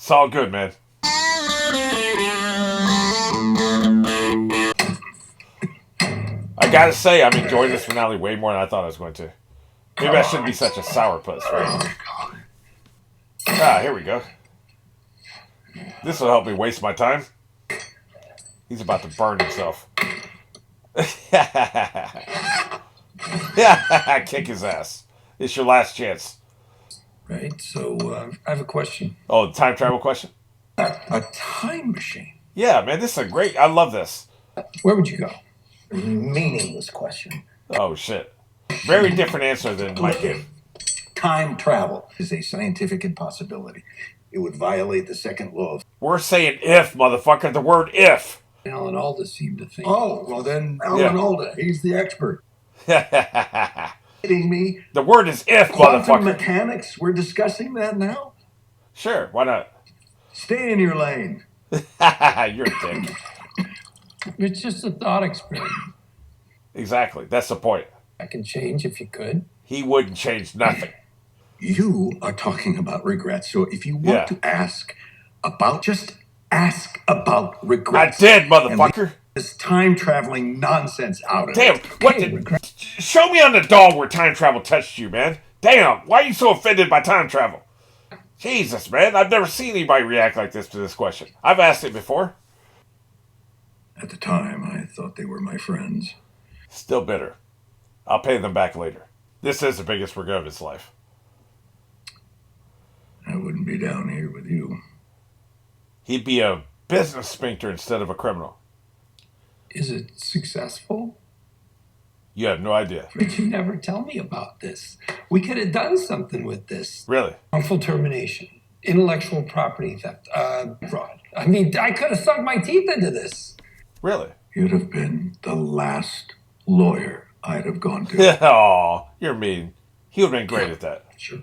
It's all good, man. I gotta say, I'm enjoying this finale way more than I thought I was going to. Maybe I shouldn't be such a sourpuss, right? Ah, here we go. This will help me waste my time. He's about to burn himself. Kick his ass. It's your last chance. Right, so I have a question. Oh, the time travel question? A time machine? Yeah, man, this is a great... I love this. Where would you go? A meaningless question. Oh, shit. Very different answer than Mike gave. Time travel is a scientific impossibility. It would violate the second law of... We're saying if, motherfucker. The word if. Alan Alda seemed to think... Oh, well then, Alan Alda, he's the expert. Kidding me? The word is if, Quantum motherfucker. mechanics? We're discussing that now? Sure, why not? Stay in your lane. You're a dick. It's just a thought experiment. Exactly. That's the point. I can change if you could. He wouldn't change nothing. You are talking about regrets. So if you want to ask about, just ask about regrets. I did, motherfucker. This time traveling nonsense out of Damn, it. what did... Show me on the doll where time travel touched you, man. Damn, why are you so offended by time travel? Jesus, man, I've never seen anybody react like this to this question. I've asked it before. At the time, I thought they were my friends. Still bitter. I'll pay them back later. This is the biggest regret of his life. I wouldn't be down here with you. He'd be a business sphincter instead of a criminal. Is it successful? You have no idea. But you never tell me about this. We could have done something with this. Really? Wrongful termination, intellectual property theft, fraud. I mean, I could have sunk my teeth into this. Really? You'd have been the last lawyer I'd have gone to. Aw, you're mean. He would have been great at that. Sure.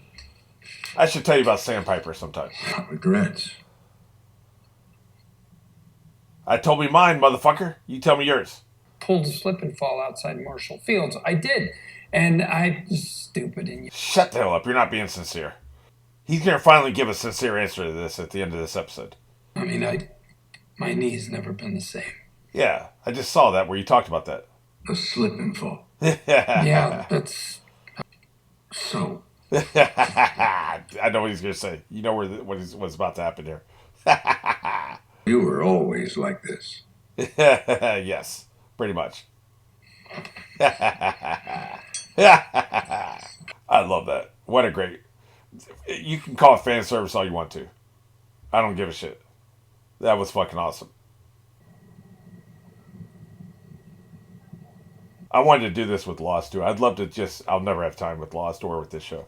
I should tell you about Sandpiper sometime. Regrets. I told me mine, motherfucker. You tell me yours. Pulled a slip and fall outside Marshall Fields. I did. And I was stupid. And Shut the hell up. You're not being sincere. He's going to finally give a sincere answer to this at the end of this episode. I mean, my knee's never been the same. Yeah, I just saw that where you talked about that. A slip and fall. Yeah, that's... So... I know what he's going to say. You know what's about to happen here. You were always like this. Yes, pretty much. I love that. What a great... You can call it fan service all you want to. I don't give a shit. That was fucking awesome. I wanted to do this with Lost too. I'd love to just... I'll never have time with Lost or with this show.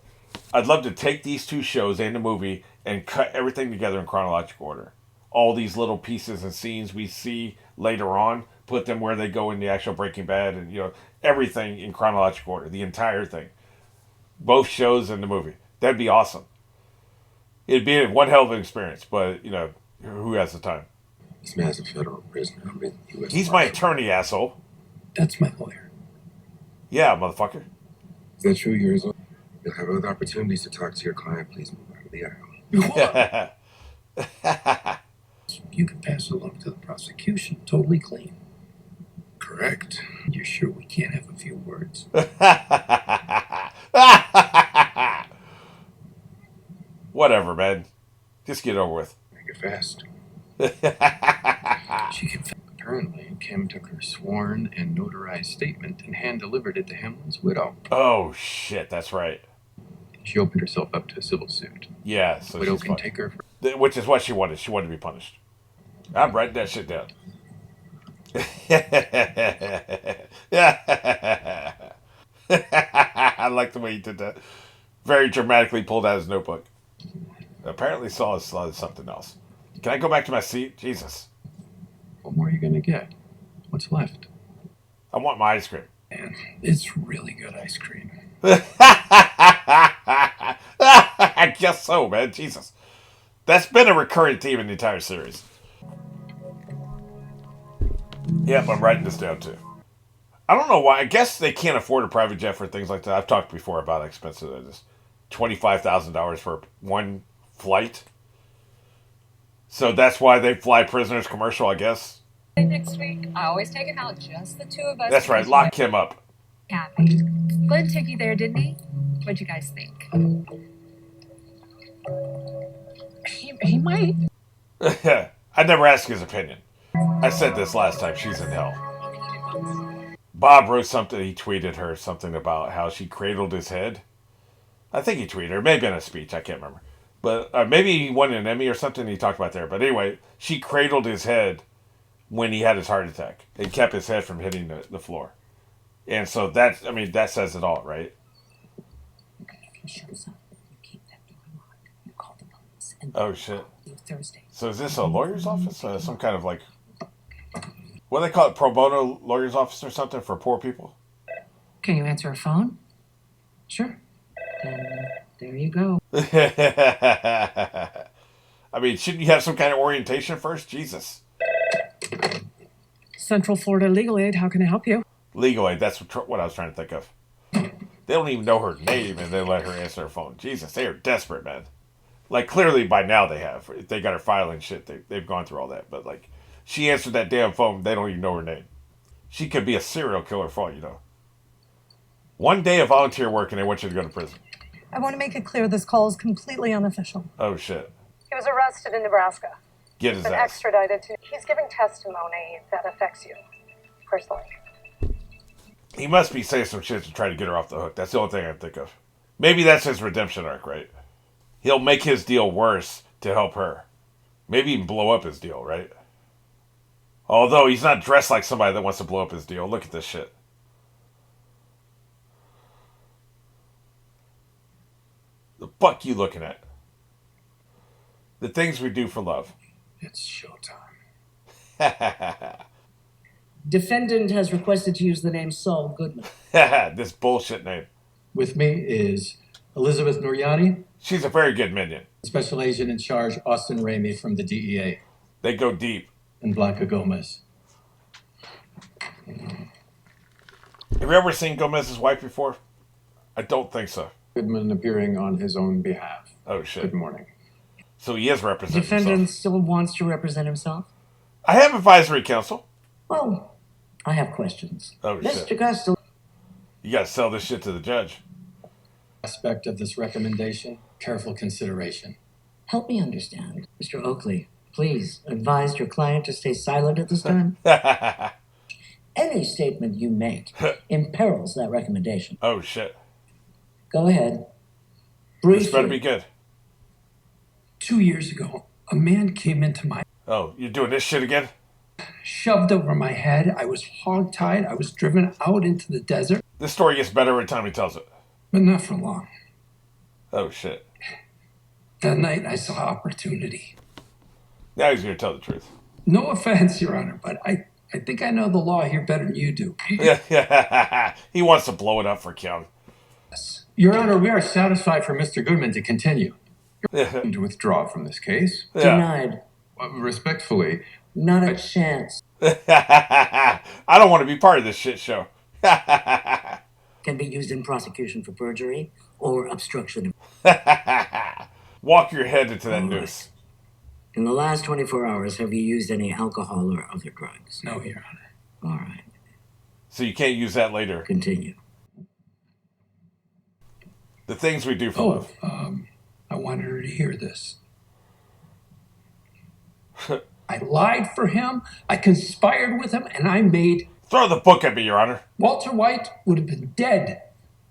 I'd love to take these two shows and the movie and cut everything together in chronological order. All these little pieces and scenes we see later on, put them where they go in the actual Breaking Bad, and everything in chronological order, the entire thing, both shows and the movie. That'd be awesome. It'd be one hell of an experience, but who has the time? This man's a federal prisoner. He's my attorney, asshole. That's my lawyer. Yeah, motherfucker. Is that true? You're his lawyer? You'll have other opportunities to talk to your client. Please move out of the aisle. You can pass it along to the prosecution, totally clean. Correct. You're sure we can't have a few words? Whatever, man. Just get over with. Make it fast. She can. Apparently, Kim took her sworn and notarized statement and hand-delivered it to Hamlin's widow. Oh, shit, that's right. She opened herself up to a civil suit. Yeah, so Widow she's can fucked. take her for... Which is what she wanted. She wanted to be punished. I'm writing that shit down. I like the way he did that. Very dramatically pulled out his notebook. Apparently Saul is something else. Can I go back to my seat? Jesus. What more are you going to get? What's left? I want my ice cream. Man, it's really good ice cream. I guess so, man. Jesus. That's been a recurring theme in the entire series. Yep, I'm writing this down too. I don't know why. I guess they can't afford a private jet for things like that. I've talked before about how expensive it is. $25,000 for one flight. So that's why they fly prisoners commercial, I guess. Next week, I always take him out, just the two of us. That's right. Lock him up. Happy. Glenn took you there, didn't he? What'd you guys think? He might. I never asked his opinion. I said this last time. She's in hell. Bob wrote something. He tweeted her something about how she cradled his head. I think he tweeted her. Maybe in a speech. I can't remember. But maybe he won an Emmy or something. He talked about there. But anyway, she cradled his head when he had his heart attack. It kept his head from hitting the floor. And so that says it all, right? Okay, if he shows up, you keep that door locked. You call the police. And Oh, shit. leave Thursday. So is this a lawyer's office? Some kind of like... What do they call it? Pro bono lawyer's office or something for poor people? Can you answer a phone? Sure. Then there you go. I mean, shouldn't you have some kind of orientation first? Jesus. Central Florida Legal Aid, how can I help you? Legal aid, that's what I was trying to think of. They don't even know her name and they let her answer her phone. Jesus, they are desperate, man. Like, clearly by now they have. If they got her filing shit, they've gone through all that. But, like, she answered that damn phone, they don't even know her name. She could be a serial killer for all you know. One day of volunteer work and they want you to go to prison. I want to make it clear this call is completely unofficial. Oh, shit. He was arrested in Nebraska. Get his Been ass. extradited to. He's giving testimony that affects you personally. He must be saying some shit to try to get her off the hook. That's the only thing I can think of. Maybe that's his redemption arc, right? He'll make his deal worse to help her. Maybe even blow up his deal, right? Although he's not dressed like somebody that wants to blow up his deal. Look at this shit. The fuck you looking at? The things we do for love. It's showtime. Defendant has requested to use the name Saul Goodman. This bullshit name. With me is Elizabeth Noriani, She's a very good minion. Special Agent in Charge Austin Ramey from the DEA, They go deep. and Blanca Gomez. Have you ever seen Gomez's wife before? I don't think so. Goodman appearing on his own behalf. Oh, shit. Good morning. So he is representing Defendant himself. still wants to represent himself? I have advisory council. Well, I have questions. Oh, shit. Mr. Costello. You gotta sell this shit to the judge. Aspect of this recommendation, careful consideration. Help me understand. Mr. Oakley, please advise your client to stay silent at this time. Any statement you make imperils that recommendation. Oh, shit. Go ahead. This better Briefly. be good. 2 years ago, a man came into my, Oh, you're doing this shit again? shoved over my head. I was hogtied. I was driven out into the desert, This story gets better every time he tells it. but not for long. Oh, shit. That night, I saw opportunity. Now he's gonna tell the truth. No offense, Your Honor, but I think I know the law here better than you do. He wants to blow it up for Kim. Your Honor, we are satisfied for Mr. Goodman to continue. To withdraw from this case. Yeah. Denied. Respectfully, Not a chance. I don't want to be part of this shit show. Can be used in prosecution for perjury or obstruction. Walk your head into that All right. noose. In the last 24 hours, have you used any alcohol or other drugs? No, Your Honor. All right. So you can't use that later. Continue. The things we do for Oh, love. I wanted her to hear this. I lied for him, I conspired with him, and I made Throw the book at me, Your Honor. Walter White would have been dead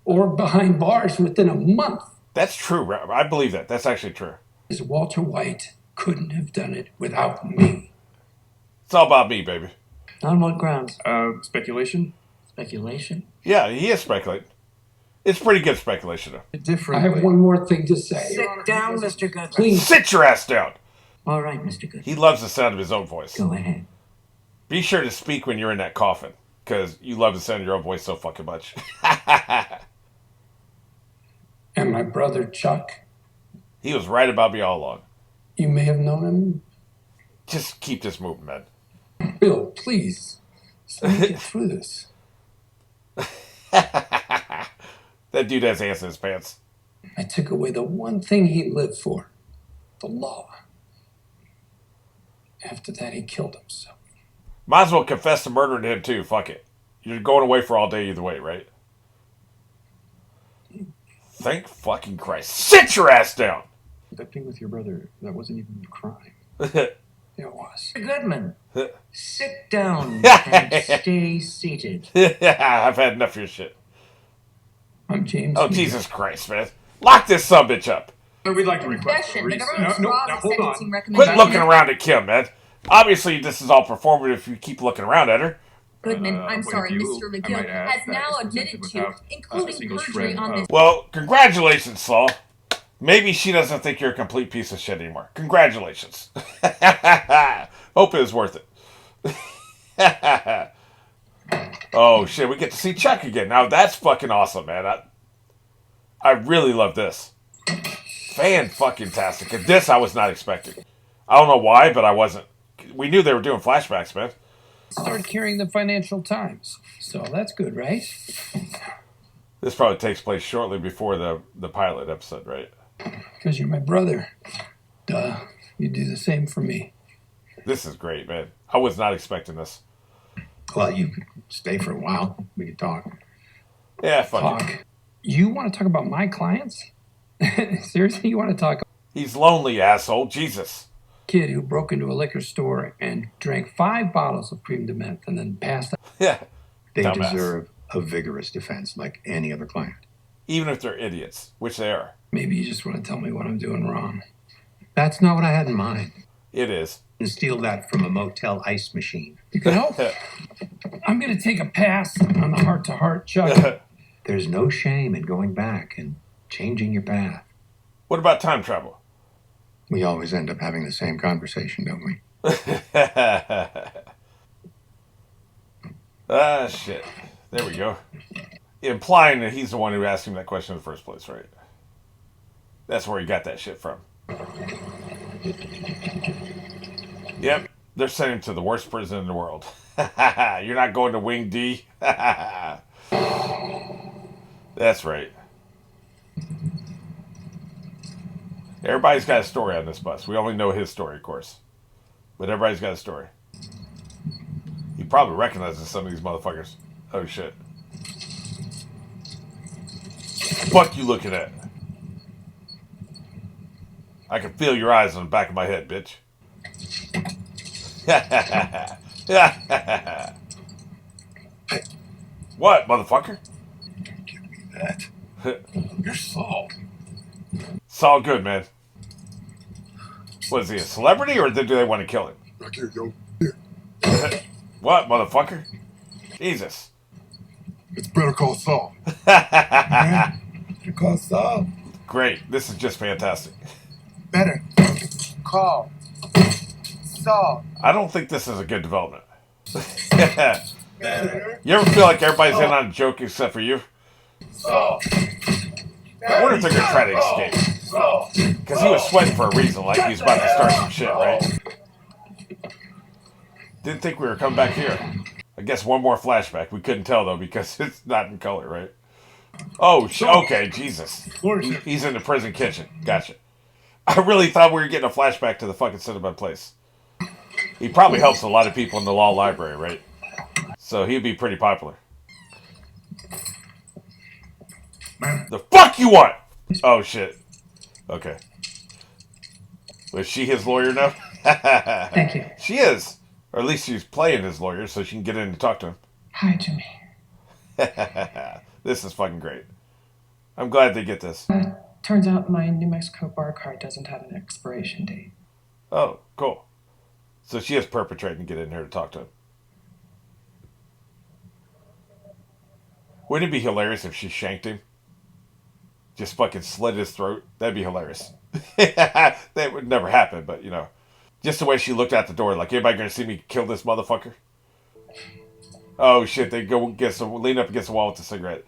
or behind bars within a month. That's true. I believe that. That's actually true. Because Walter White couldn't have done it without me. It's all about me, baby. On what grounds? speculation? Speculation? Yeah, he is speculating. It's pretty good speculation, though. I Differently. have one more thing to say. Sit down, Mr. Goodman. Please. Sit your ass down. All right, Mr. Goodman. He loves the sound of his own voice. Go ahead. Be sure to speak when you're in that coffin, because you love the sound of your own voice so fucking much. And my brother Chuck, He was right about me all along. you may have known him. Just keep this moving, man. Bill, please. Let me get through this. That dude has ants in his pants. I took away the one thing he lived for, the law. After that, he killed himself. Might as well confess to murdering him too. Fuck it. You're going away for all day either way, right? Thank fucking Christ. Sit your ass down! That thing with your brother, that wasn't even a crime. It was. Goodman, sit down and stay seated. I've had enough of your shit. I'm James. Oh, Mead. Jesus Christ, man. Lock this subbitch up. We'd like to request a Confession. The recess. government's fraud now, and hold sentencing on. Quit recommendation. looking around at Kim, man. Obviously, this is all performative if you keep looking around at her. Goodman, I'm point of sorry, view, Mr. I McGill might add has that now it's admitted presented to, without a including single perjury shred on of- this. Well, congratulations, Saul. Maybe she doesn't think you're a complete piece of shit anymore. Congratulations. Hope it was worth it. Oh, shit. We get to see Chuck again. Now, that's fucking awesome, man. I really love this. Fan-fucking-tastic. And this I was not expecting. I don't know why, but I wasn't. We knew they were doing flashbacks, man. Start carrying the Financial Times. So that's good, right? This probably takes place shortly before the pilot episode, right? Because you're my brother. Duh. You do the same for me. This is great, man. I was not expecting this. Well, you could stay for a while. We could talk. Yeah, fuck it. Talk. You want to talk about my clients? Seriously, you want to talk? He's lonely, asshole. Jesus. Kid who broke into a liquor store and drank 5 bottles of cream de menthe and then passed out. Yeah. They Dumbass. deserve a vigorous defense like any other client. Even if they're idiots, which they are. Maybe you just want to tell me what I'm doing wrong. That's not what I had in mind. It is. And steal that from a motel ice machine. You can help. I'm going to take a pass on the heart-to-heart, Chuck. There's no shame in going back and changing your path. What about time travel? We always end up having the same conversation, don't we? Ah, shit. There we go. Implying that he's the one who asked him that question in the first place, right? That's where he got that shit from. Yep, they're sending him to the worst prison in the world. You're not going to Wing D? That's right. Everybody's got a story on this bus. We only know his story, of course. But everybody's got a story. He probably recognizes some of these motherfuckers. Oh, shit. Fuck you looking at? I can feel your eyes on the back of my head, bitch. What, motherfucker? Give me that. You're Saul. Saul Goodman. Was he a celebrity or do they want to kill him? Back here, yo. What, motherfucker? Jesus. It's Better Call Saul. Better call Saul. Great. This is just fantastic. Better Call Saul. I don't think this is a good development. Better You ever feel like everybody's in on a joke except for you? Saul. I wonder if they're going to try to escape. Saul. Because he was sweating for a reason, like he was about to start some shit, right? Didn't think we were coming back here. I guess one more flashback. We couldn't tell, though, because it's not in color, right? Oh, okay, Jesus. He's in the prison kitchen. Gotcha. I really thought we were getting a flashback to the fucking cinema place. He probably helps a lot of people in the law library, right? So he'd be pretty popular. The fuck you want? Oh, shit. Okay. Was she his lawyer now? Thank you. She is. Or at least she's playing his lawyer so she can get in and talk to him. Hi, Jimmy. This is fucking great. I'm glad they get this. Turns out my New Mexico bar card doesn't have an expiration date. Oh, cool. So she is perpetrating to get in here to talk to him. Wouldn't it be hilarious if she shanked him? Just fucking slit his throat? That'd be hilarious. That would never happen, but, you know. Just the way she looked out the door, like, anybody gonna see me kill this motherfucker? Oh, shit, they go lean up against the wall with a cigarette.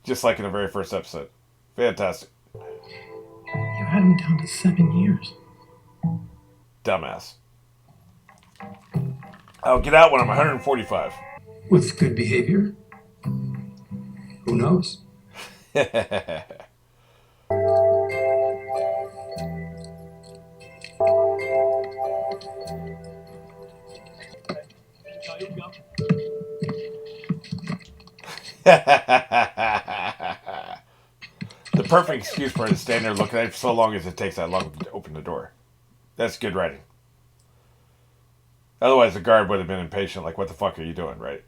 Just like in the very first episode. Fantastic. You had him down to 7 years. Dumbass. I'll get out when I'm 145. With good behavior? Who knows? The perfect excuse for her to stand there looking at it for so long as it takes that long to open the door. That's good writing. Otherwise, the guard would have been impatient, like, what the fuck are you doing, right?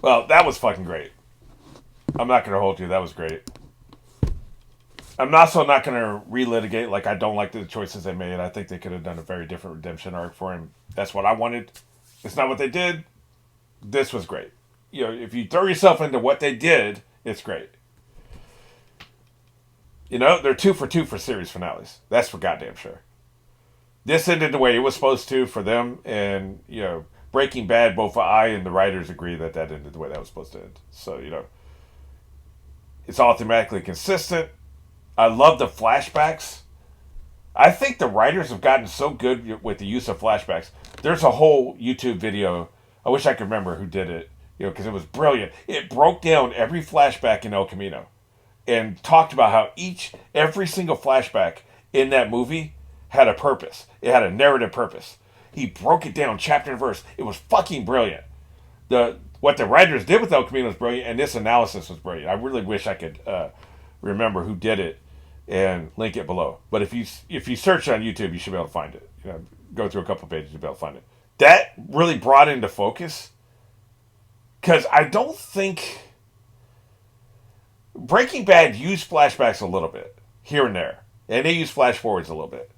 Well, that was fucking great. I'm not going to hold you. That was great. I'm also not going to relitigate, like, I don't like the choices they made. I think they could have done a very different redemption arc for him. That's what I wanted. It's not what they did. This was great. You know, if you throw yourself into what they did, it's great. You know, they're 2 for 2 for series finales. That's for goddamn sure. This ended the way it was supposed to for them, and, you know, Breaking Bad, both I and the writers agree that ended the way that was supposed to end. So, you know, it's all thematically consistent. I love the flashbacks. I think the writers have gotten so good with the use of flashbacks. There's a whole YouTube video. I wish I could remember who did it, you know, because it was brilliant. It broke down every flashback in El Camino and talked about how every single flashback in that movie had a purpose. It had a narrative purpose. He broke it down chapter and verse. It was fucking brilliant. What the writers did with El Camino was brilliant, and this analysis was brilliant. I really wish I could remember who did it and link it below. But if you search on YouTube, you should be able to find it. You know, go through a couple of pages, you'll be able to find it. That really brought into focus, because I don't think Breaking Bad used flashbacks a little bit here and there, and they used flash forwards a little bit.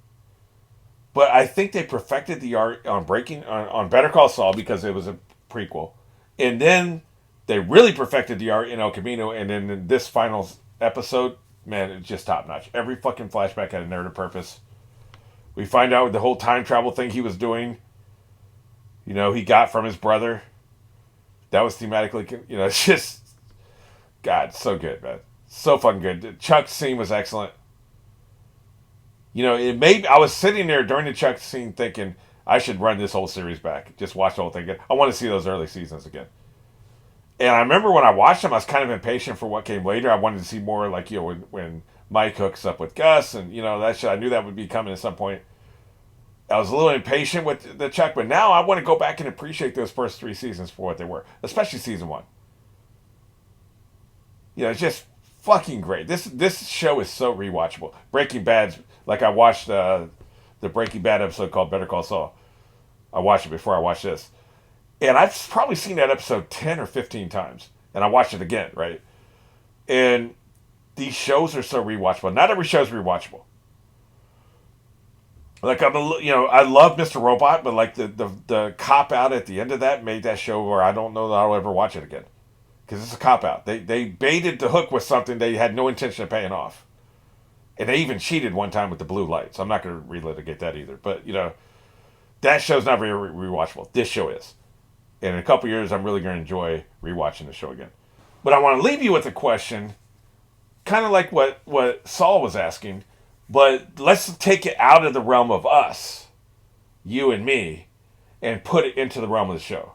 But I think they perfected the art on on Better Call Saul because it was a prequel, and then they really perfected the art in El Camino, and then in this final episode, man, it's just top notch. Every fucking flashback had a narrative purpose. We find out the whole time travel thing he was doing, you know, he got from his brother. That was thematically, you know, it's just, God, so good, man. So fucking good. Chuck's scene was excellent. You know, I was sitting there during the Chuck scene thinking, I should run this whole series back. Just watch the whole thing again. I want to see those early seasons again. And I remember when I watched them, I was kind of impatient for what came later. I wanted to see more, like, you know, when Mike hooks up with Gus, and, you know, that shit. I knew that would be coming at some point. I was a little impatient with the Chuck, but now I want to go back and appreciate those first 3 seasons for what they were, especially season 1. You know, it's just fucking great. This show is so rewatchable. Breaking Bad's, like, I watched the Breaking Bad episode called Better Call Saul. I watched it before I watched this. And I've probably seen that episode 10 or 15 times. And I watched it again, right? And these shows are so rewatchable. Not every show is rewatchable. Like, I love Mr. Robot, but, like, the cop-out at the end of that made that show where I don't know that I'll ever watch it again. Because it's a cop-out. They baited the hook with something they had no intention of paying off. And they even cheated one time with the blue light. So I'm not going to relitigate that either. But, you know, that show's not very rewatchable. This show is. And in a couple years, I'm really going to enjoy rewatching the show again. But I want to leave you with a question, kind of like what Saul was asking, but let's take it out of the realm of us, you and me, and put it into the realm of the show.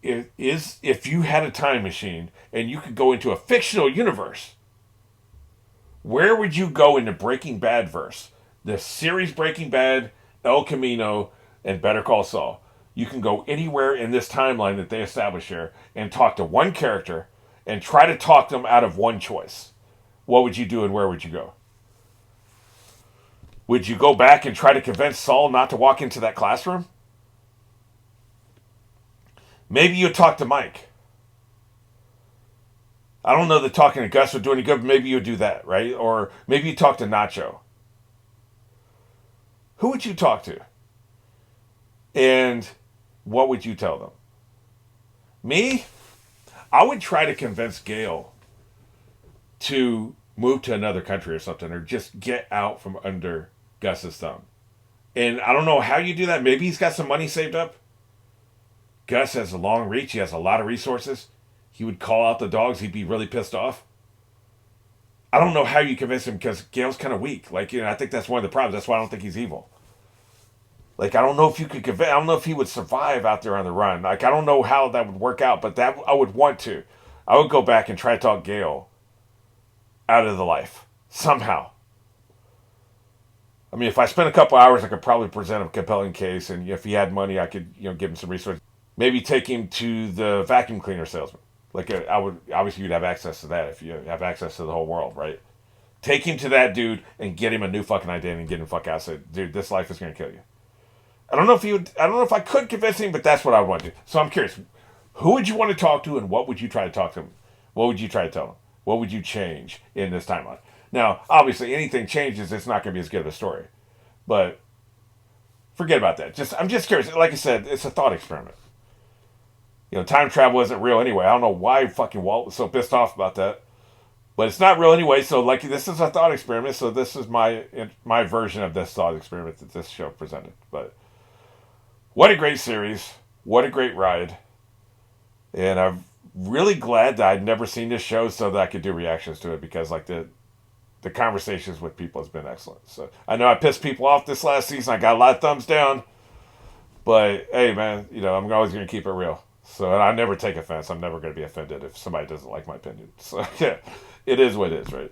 If you had a time machine and you could go into a fictional universe, where would you go in the Breaking Bad verse? The series Breaking Bad, El Camino, and Better Call Saul. You can go anywhere in this timeline that they establish here and talk to one character and try to talk them out of one choice. What would you do and where would you go? Would you go back and try to convince Saul not to walk into that classroom? Maybe you'd talk to Mike. I don't know that talking to Gus would do any good, but maybe you'd do that, right? Or maybe you'd talk to Nacho. Who would you talk to? And what would you tell them? Me? I would try to convince Gail to move to another country or something, or just get out from under Gus's thumb. And I don't know how you do that. Maybe he's got some money saved up. Gus has a long reach. He has a lot of resources. He would call out the dogs. He'd be really pissed off. I don't know how you convince him because Gail's kind of weak. Like, you know, I think that's one of the problems. That's why I don't think he's evil. Like, I don't know if you could convince. I don't know if he would survive out there on the run. Like, I don't know how that would work out, but that I would want to. I would go back and try to talk Gail out of the life somehow. I mean, if I spent a couple hours, I could probably present a compelling case, and if he had money, I could, give him some resources. Maybe take him to the vacuum cleaner salesman. Like, I would, obviously, you'd have access to that if you have access to the whole world, right? Take him to that dude and get him a new fucking identity and get him fuck out. Say, dude, this life is going to kill you. I don't know if I could convince him, but that's what I would want to do. So I'm curious, who would you want to talk to, and what would you try to talk to him? What would you try to tell him? What would you change in this timeline? Now, obviously, anything changes, it's not going to be as good of a story. But forget about that. I'm just curious. Like I said, it's a thought experiment. Time travel isn't real anyway. I don't know why fucking Walt was so pissed off about that. But it's not real anyway, so like this is a thought experiment, so this is my version of this thought experiment that this show presented. But what a great series. What a great ride. And I'm really glad that I'd never seen this show so that I could do reactions to it, because like the conversations with people has been excellent. So I know I pissed people off this last season. I got a lot of thumbs down. But hey man, I'm always gonna keep it real. So and I never take offense. I'm never gonna be offended if somebody doesn't like my opinion. So yeah, it is what it is, right?